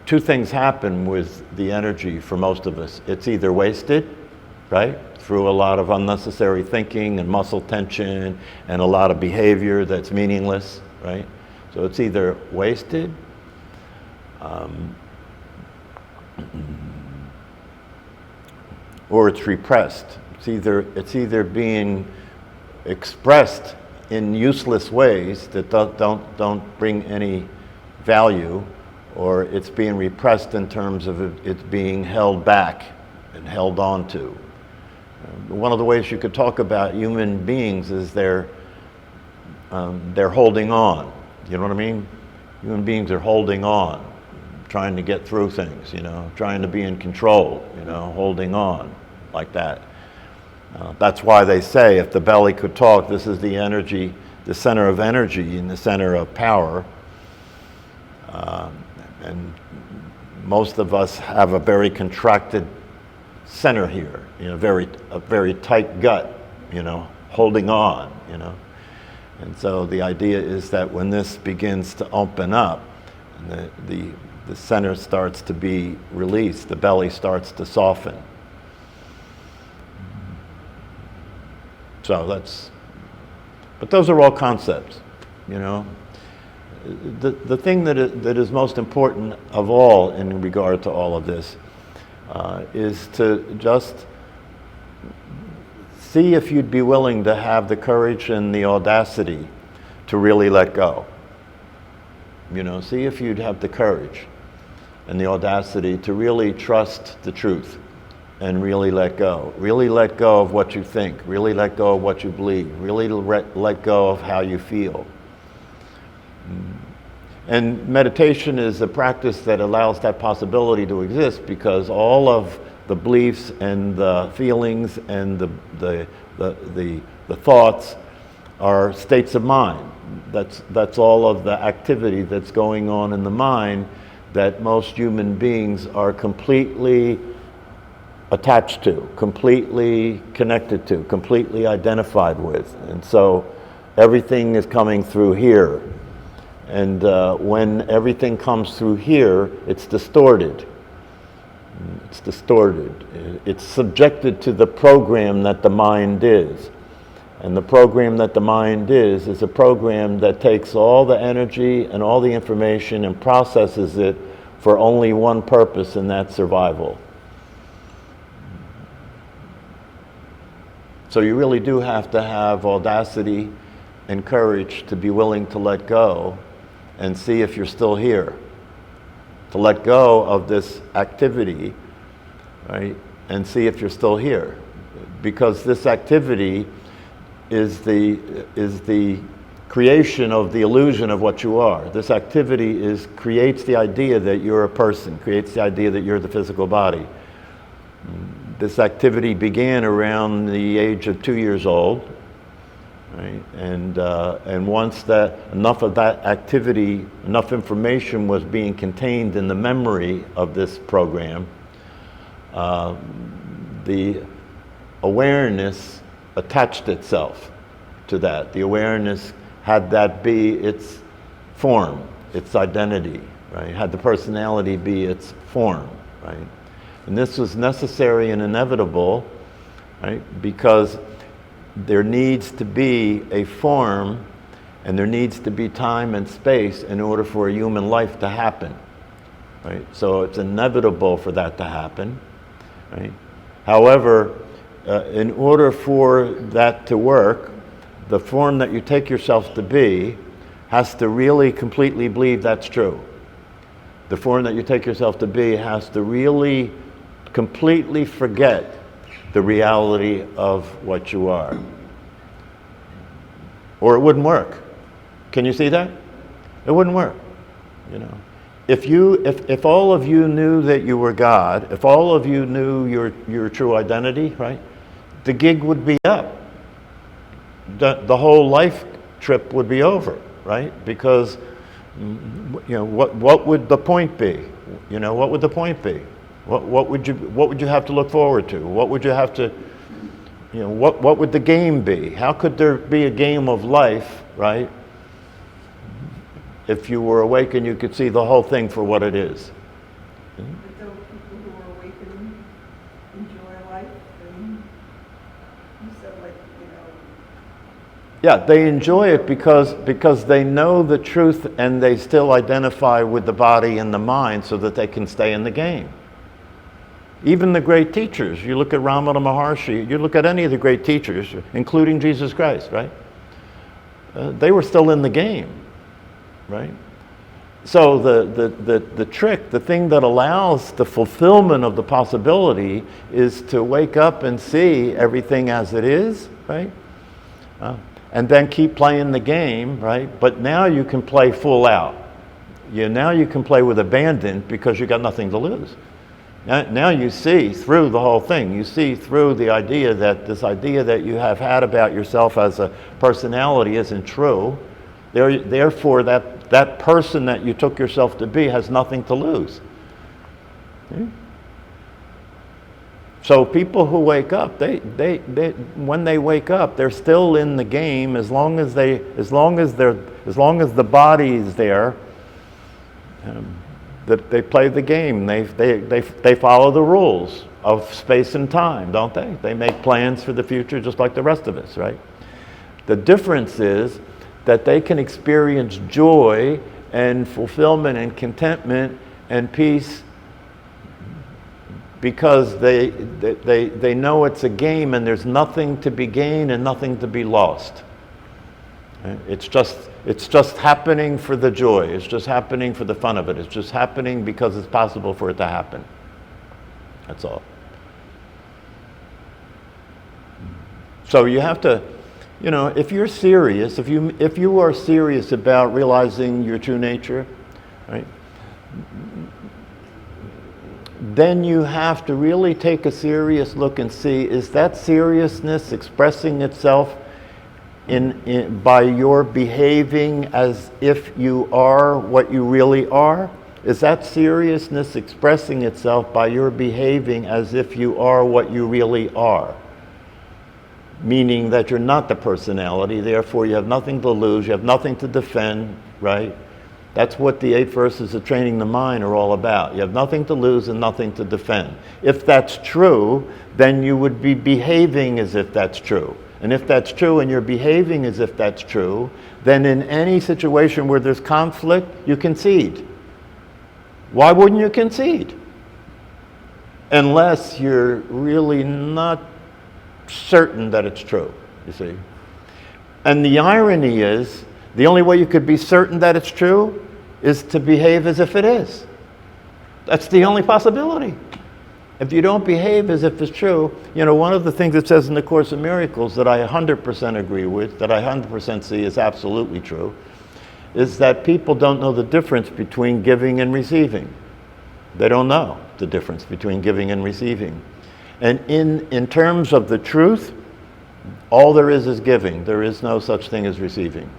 two things happen with the energy for most of us. It's either wasted, right, through a lot of unnecessary thinking and muscle tension and a lot of behavior that's meaningless, right? So it's either wasted, or it's repressed. It's either being expressed in useless ways that don't bring any value, or it's being repressed in terms of it being held back and held on to. One of the ways you could talk about human beings is they're holding on. You know what I mean? Human beings are holding on, trying to get through things, trying to be in control, holding on like that. That's why they say if the belly could talk, this is the energy, the center of energy and the center of power. And most of us have a very contracted center here, a very tight gut, holding on, And so the idea is that when this begins to open up, and the center starts to be released, the belly starts to soften. So but those are all concepts, The thing that is most important of all in regard to all of this is to just see if you'd be willing to have the courage and the audacity to really let go. See if you'd have the courage and the audacity to really trust the truth and really let go. Really let go of what you think. Really let go of what you believe. Really let go of how you feel. And meditation is a practice that allows that possibility to exist, because all of the beliefs and the feelings and the thoughts are states of mind. That's all of the activity that's going on in the mind that most human beings are completely attached to, completely connected to, completely identified with. And so everything is coming through here. And when everything comes through here, it's distorted. It's distorted. It's subjected to the program that the mind is. And the program that the mind is a program that takes all the energy and all the information and processes it for only one purpose, and that's survival. So you really do have to have audacity and courage to be willing to let go and see if you're still here. To let go of this activity, right? And see if you're still here. Because this activity is the creation of the illusion of what you are. This activity creates the idea that you're a person, creates the idea that you're the physical body. This activity began around the age of 2 years old, right? And once enough of that activity, enough information was being contained in the memory of this program, the awareness attached itself to that. The awareness had that be its form, its identity, right? Had the personality be its form, right? And this was necessary and inevitable, right? Because there needs to be a form and there needs to be time and space in order for a human life to happen, right? So it's inevitable for that to happen, right? However, in order for that to work, the form that you take yourself to be has to really completely believe that's true. The form that you take yourself to be has to really completely forget the reality of what you are. Or it wouldn't work. Can you see that? It wouldn't work. If all of you knew that you were God, if all of you knew your true identity, right? The gig would be up. The whole life trip would be over, right? Because what would the point be? What would the point be? What would you have to look forward to? What would you have to, what would the game be? How could there be a game of life, right? If you were awake and you could see the whole thing for what it is. But don't people who are awakening enjoy life? And you said, like, Yeah, they enjoy it because they know the truth and they still identify with the body and the mind so that they can stay in the game. Even the great teachers, you look at Ramana Maharshi, you look at any of the great teachers, including Jesus Christ, right? They were still in the game, right? So the trick, the thing that allows the fulfillment of the possibility is to wake up and see everything as it is, right? And then keep playing the game, right? But now you can play full out. Now you can play with abandon because you got nothing to lose. Now you see through the whole thing. You see through the idea that this idea that you have had about yourself as a personality isn't true. Therefore, that person that you took yourself to be has nothing to lose. So people who wake up, when they wake up, they're still in the game as long as the body is there. That they play the game. They follow the rules of space and time, don't they? They make plans for the future just like the rest of us, right? The difference is that they can experience joy and fulfillment and contentment and peace because they know it's a game and there's nothing to be gained and nothing to be lost. It's just happening for the joy. It's just happening for the fun of it. It's just happening because it's possible for it to happen. That's all. So you have to, if you're serious, if you are serious about realizing your true nature, right? Then you have to really take a serious look and see, is that seriousness expressing itself by your behaving as if you are what you really are? Is that seriousness expressing itself by your behaving as if you are what you really are? Meaning that you're not the personality, therefore you have nothing to lose, you have nothing to defend, right? That's what the 8 verses of Training the Mind are all about. You have nothing to lose and nothing to defend. If that's true, then you would be behaving as if that's true. And if that's true and you're behaving as if that's true, then in any situation where there's conflict, you concede. Why wouldn't you concede? Unless you're really not certain that it's true, you see. And the irony is, the only way you could be certain that it's true is to behave as if it is. That's the only possibility. If you don't behave as if it's true, one of the things it says in the Course in Miracles that I 100% agree with, that I 100% see is absolutely true, is that people don't know the difference between giving and receiving. They don't know the difference between giving and receiving. And in terms of the truth, all there is giving. There is no such thing as receiving.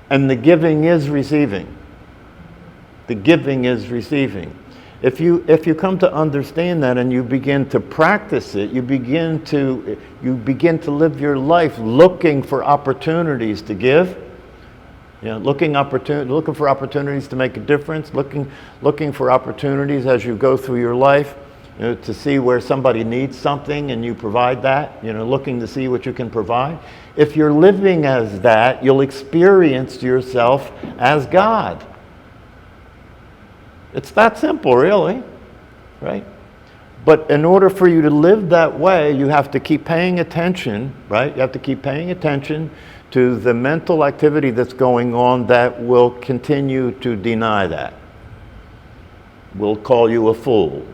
And the giving is receiving. The giving is receiving. If you come to understand that and you begin to practice it, you begin to live your life looking for opportunities to give, looking for opportunities to make a difference, looking for opportunities as you go through your life, to see where somebody needs something and you provide that, looking to see what you can provide. If you're living as that, you'll experience yourself as God. It's that simple, really, right? But in order for you to live that way, you have to keep paying attention, right? You have to keep paying attention to the mental activity that's going on that will continue to deny that. We'll call you a fool.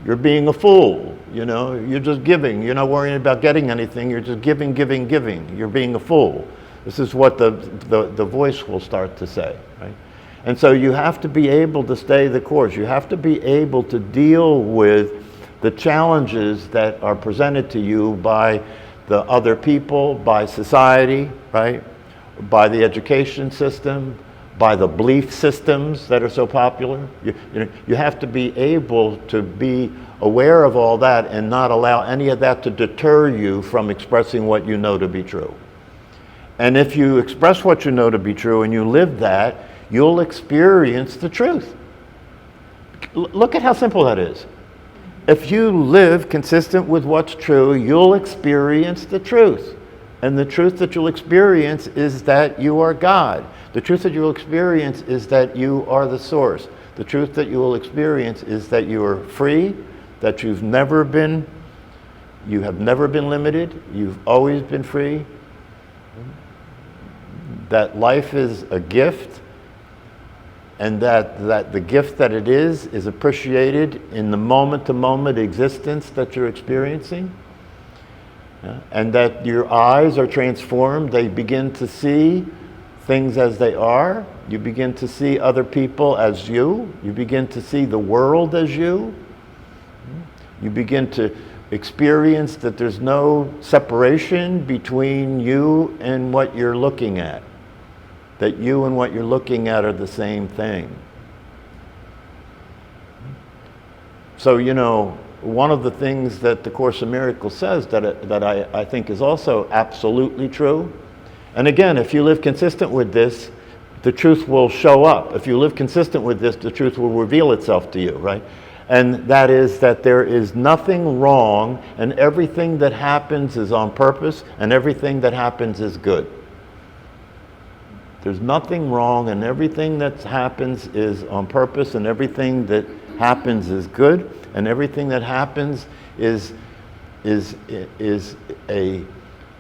You're being a fool, you're just giving. You're not worrying about getting anything, you're just giving. You're being a fool. This is what the voice will start to say, right? And so you have to be able to stay the course. You have to be able to deal with the challenges that are presented to you by the other people, by society, right? By the education system, by the belief systems that are so popular. You have to be able to be aware of all that and not allow any of that to deter you from expressing what you know to be true. And if you express what you know to be true and you live that, you'll experience the truth. Look at how simple that is. If you live consistent with what's true, you'll experience the truth. And the truth that you'll experience is that you are God. The truth that you'll experience is that you are the source. The truth that you will experience is that you are free, that you have never been limited, you've always been free, that life is a gift, and that the gift that it is appreciated in the moment-to-moment existence that you're experiencing, and that your eyes are transformed. They begin to see things as they are. You begin to see other people as you. You begin to see the world as you. You begin to experience that there's no separation between you and what you're looking at. That you and what you're looking at are the same thing. So, one of the things that the Course in Miracles says that I think is also absolutely true, and again, if you live consistent with this, the truth will show up. If you live consistent with this, the truth will reveal itself to you, right? And that is that there is nothing wrong, and everything that happens is on purpose, and everything that happens is good. There's nothing wrong, and everything that happens is on purpose, and everything that happens is good, and everything that happens is a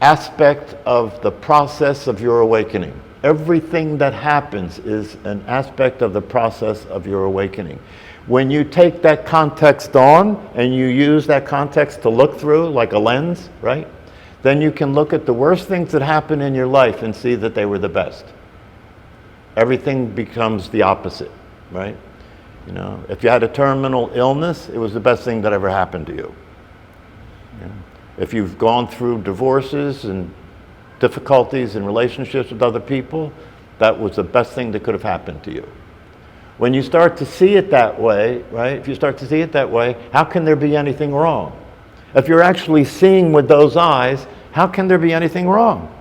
aspect of the process of your awakening. Everything that happens is an aspect of the process of your awakening. When you take that context on and you use that context to look through like a lens, right? Then you can look at the worst things that happen in your life and see that they were the best. Everything becomes the opposite, right? If you had a terminal illness, it was the best thing that ever happened to you. If you've gone through divorces and difficulties in relationships with other people, that was the best thing that could have happened to you. When you start to see it that way, right? If you start to see it that way, how can there be anything wrong? If you're actually seeing with those eyes, how can there be anything wrong?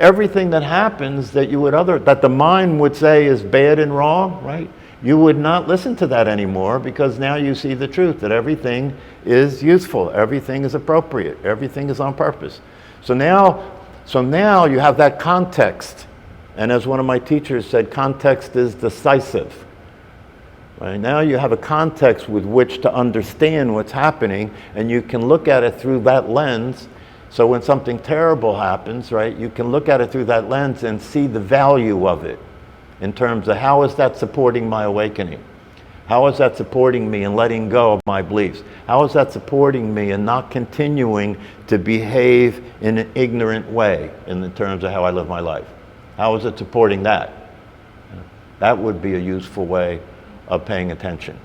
Everything that happens that the mind would say is bad and wrong, right? You would not listen to that anymore, because now you see the truth, that everything is useful, everything is appropriate, everything is on purpose. So now you have that context. And as one of my teachers said, context is decisive. Right? Now you have a context with which to understand what's happening, and you can look at it through that lens. So when something terrible happens, right, you can look at it through that lens and see the value of it in terms of how is that supporting my awakening? How is that supporting me in letting go of my beliefs? How is that supporting me in not continuing to behave in an ignorant way in the terms of how I live my life? How is it supporting that? That would be a useful way of paying attention.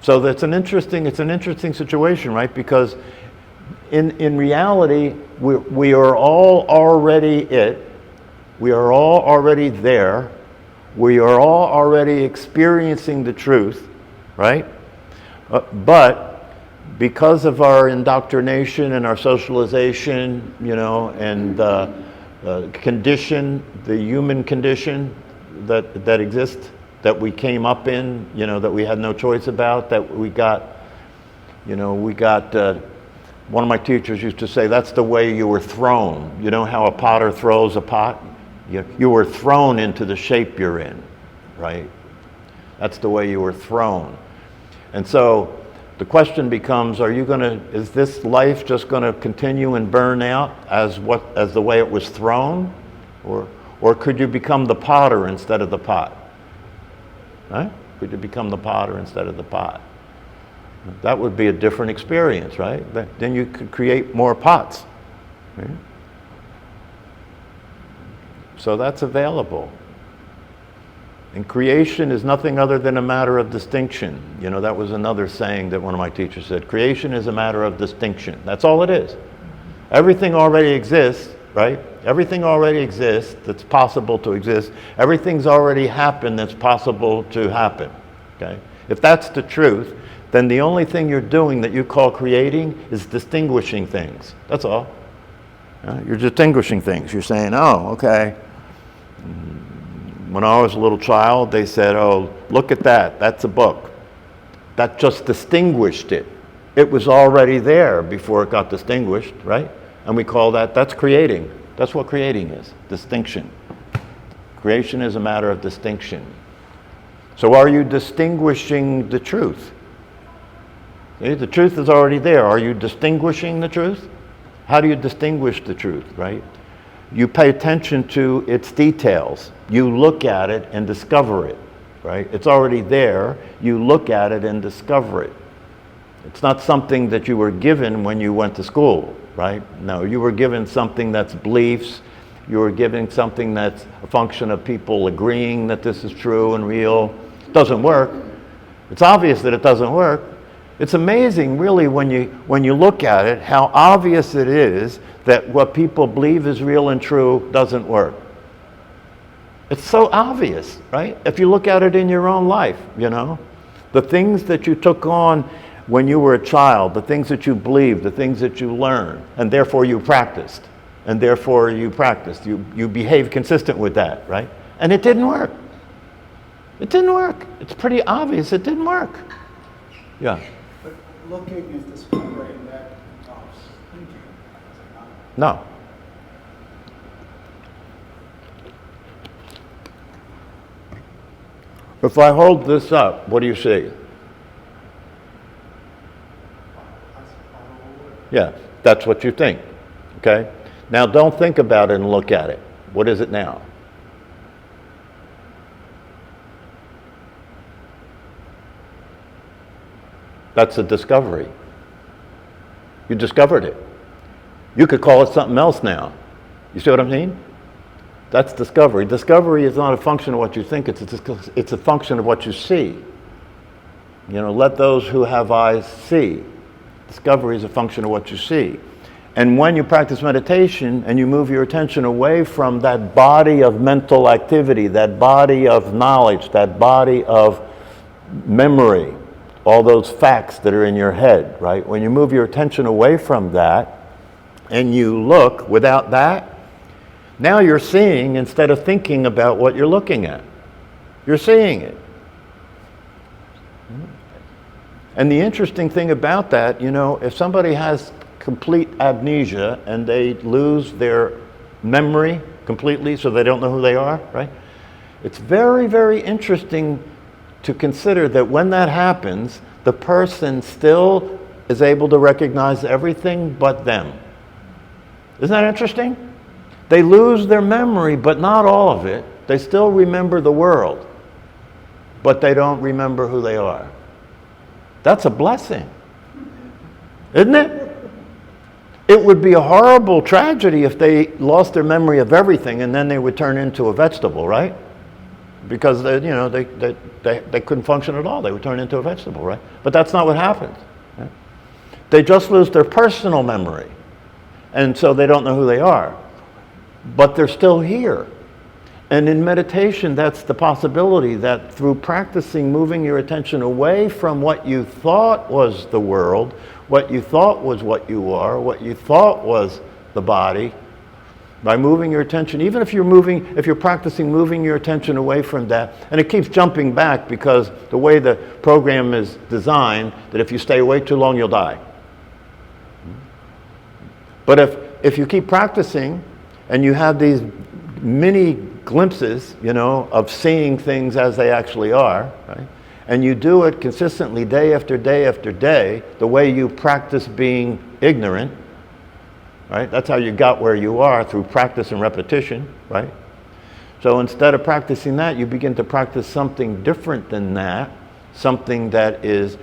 So that's an interesting situation, right? Because in reality, we are all already it. We are all already there. We are all already experiencing the truth, right? But because of our indoctrination and our socialization, and condition, the human condition that exists, that we came up in, that we had no choice about, that we got, one of my teachers used to say, that's the way you were thrown. You know how a potter throws a pot? You were thrown into the shape you're in, right? That's the way you were thrown. And so the question becomes, is this life just gonna continue and burn out as the way it was thrown? Or could you become the potter instead of the pot? Right? Could you become the potter instead of the pot? That would be a different experience, right? Then you could create more pots. Right? So that's available. And creation is nothing other than a matter of distinction. That was another saying that one of my teachers said. Creation is a matter of distinction. That's all it is. Everything already exists, right? Everything already exists that's possible to exist. Everything's already happened that's possible to happen. Okay? If that's the truth, then the only thing you're doing that you call creating is distinguishing things. That's all. You're distinguishing things. You're saying, oh, okay, When I was a little child, they said, oh, look at that, that's a book. That just distinguished it. It was already there before it got distinguished, right? And we call that's creating. That's what creating is, distinction. Creation is a matter of distinction. So are you distinguishing the truth? See, the truth is already there. Are you distinguishing the truth? How do you distinguish the truth, right? You pay attention to its details. You look at it and discover it, right? It's already there. You look at it and discover it. It's not something that you were given when you went to school, right? No, you were given something that's beliefs. You were given something that's a function of people agreeing that this is true and real. It doesn't work. It's obvious that it doesn't work. It's amazing, really, when you look at it, how obvious it is that what people believe is real and true doesn't work. It's so obvious, right? If you look at it in your own life, you know, the things that you took on when you were a child, the things that you believed, the things that you learned, and therefore you practiced, you behaved consistent with that, right? And it didn't work. It didn't work. It's pretty obvious it didn't work. Yeah. But looking is discovering that involves thinking. No. If I hold this up, what do you see? Yeah, that's what you think. Okay? Now don't think about it and look at it. What is it now? That's a discovery. You discovered it. You could call it something else now. You see what I mean? That's discovery. Discovery is not a function of what you think, it's a function of what you see. You know, let those who have eyes see. Discovery is a function of what you see. And when you practice meditation and you move your attention away from that body of mental activity, that body of knowledge, that body of memory, all those facts that are in your head, right? When you move your attention away from that and you look without that, now you're seeing instead of thinking about what you're looking at. You're seeing it. And the interesting thing about that, you know, if somebody has complete amnesia and they lose their memory completely so they don't know who they are, right? It's very, very interesting to consider that when that happens, the person still is able to recognize everything but them. Isn't that interesting? They lose their memory, but not all of it. They still remember the world, but they don't remember who they are. That's a blessing, isn't it? It would be a horrible tragedy if they lost their memory of everything and then they would turn into a vegetable, right? Because they couldn't function at all. They would turn into a vegetable, right? But that's not what happens. Right? They just lose their personal memory, and so they don't know who they are. But they're still here. And in meditation, that's the possibility that through practicing moving your attention away from what you thought was the world, what you thought was what you are, what you thought was the body, by moving your attention, even if you're practicing moving your attention away from that, and it keeps jumping back because the way the program is designed, that if you stay away too long, you'll die. But if you keep practicing, and you have these mini glimpses, you know, of seeing things as they actually are, right? And you do it consistently day after day after day, the way you practice being ignorant, right? That's how you got where you are, through practice and repetition, right? So instead of practicing that, you begin to practice something different than that, something that is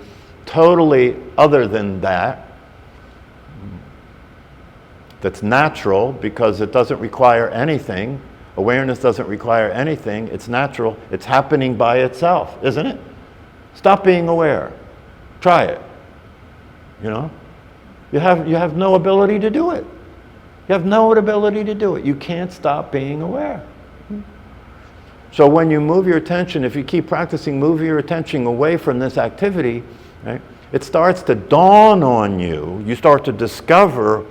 totally other than that, that's natural because it doesn't require anything. Awareness doesn't require anything. It's natural. It's happening by itself, isn't it? Stop being aware. Try it. You know? You have no ability to do it. You have no ability to do it. You can't stop being aware. So when you move your attention, if you keep practicing, move your attention away from this activity, right? It starts to dawn on you. You start to discover,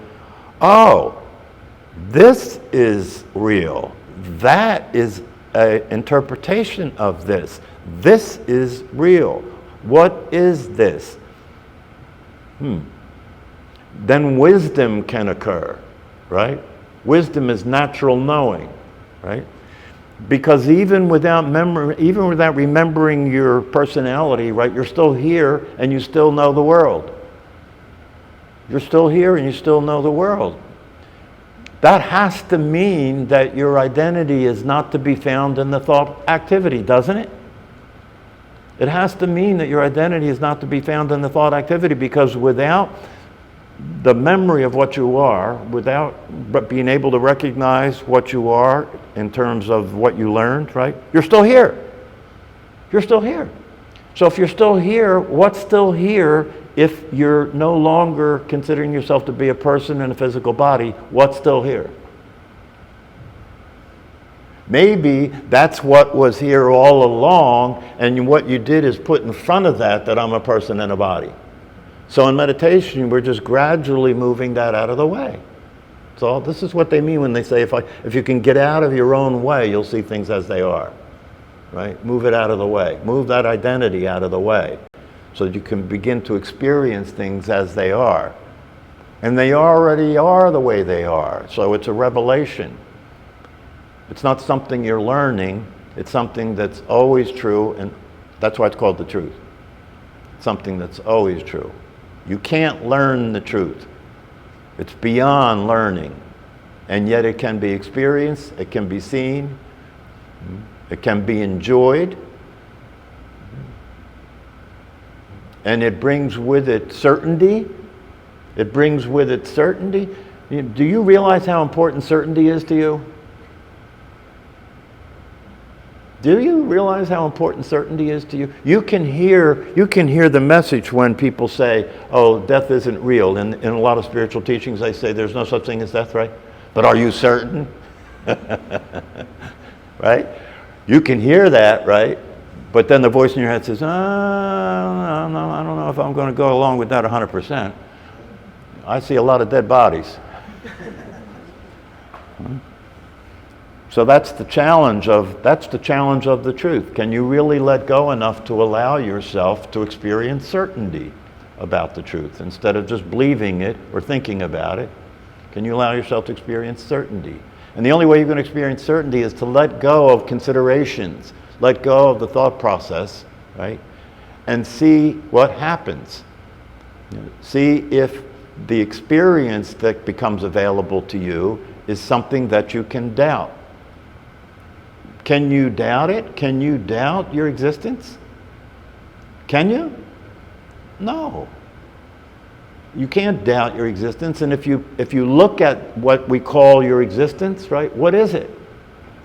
oh, this is real. That is an interpretation of this. This is real. What is this? Then wisdom can occur, right? Wisdom is natural knowing, right? Because even without memory, even without remembering your personality, right, you're still here and you still know the world. You're still here and you still know the world. That has to mean that your identity is not to be found in the thought activity, doesn't it? It has to mean that your identity is not to be found in the thought activity, because without the memory of what you are, without being able to recognize what you are in terms of what you learned, right? You're still here. You're still here. So if you're still here, what's still here if you're no longer considering yourself to be a person in a physical body? What's still here? Maybe that's what was here all along, and what you did is put in front of that I'm a person in a body. So in meditation, we're just gradually moving that out of the way. So this is what they mean when they say, if you can get out of your own way, you'll see things as they are, right? Move it out of the way. Move that identity out of the way so that you can begin to experience things as they are. And they already are the way they are. So it's a revelation. It's not something you're learning. It's something that's always true, and that's why it's called the truth. Something that's always true. You can't learn the truth. It's beyond learning. And yet it can be experienced, it can be seen, it can be enjoyed, and it brings with it certainty. It brings with it certainty. Do you realize how important certainty is to you? Do you realize how important certainty is to you? You can hear the message when people say, oh, death isn't real. In a lot of spiritual teachings, they say there's no such thing as death, right? But are you certain? Right? You can hear that, right? But then the voice in your head says, I don't know if I'm going to go along with that 100%. I see a lot of dead bodies. So that's the challenge of the truth. Can you really let go enough to allow yourself to experience certainty about the truth instead of just believing it or thinking about it? Can you allow yourself to experience certainty? And the only way you're going to experience certainty is to let go of considerations, let go of the thought process, right? And see what happens. See if the experience that becomes available to you is something that you can doubt. Can you doubt it? Can you doubt your existence? Can you? No. You can't doubt your existence. And if you look at what we call your existence, right, what is it?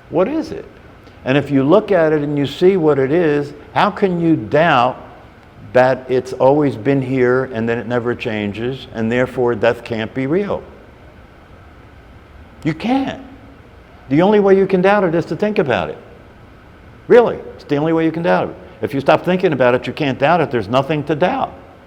What is it? And if you look at it and you see what it is, how can you doubt that it's always been here and that it never changes, and therefore death can't be real? You can't. The only way you can doubt it is to think about it. Really, it's the only way you can doubt it. If you stop thinking about it, you can't doubt it. There's nothing to doubt.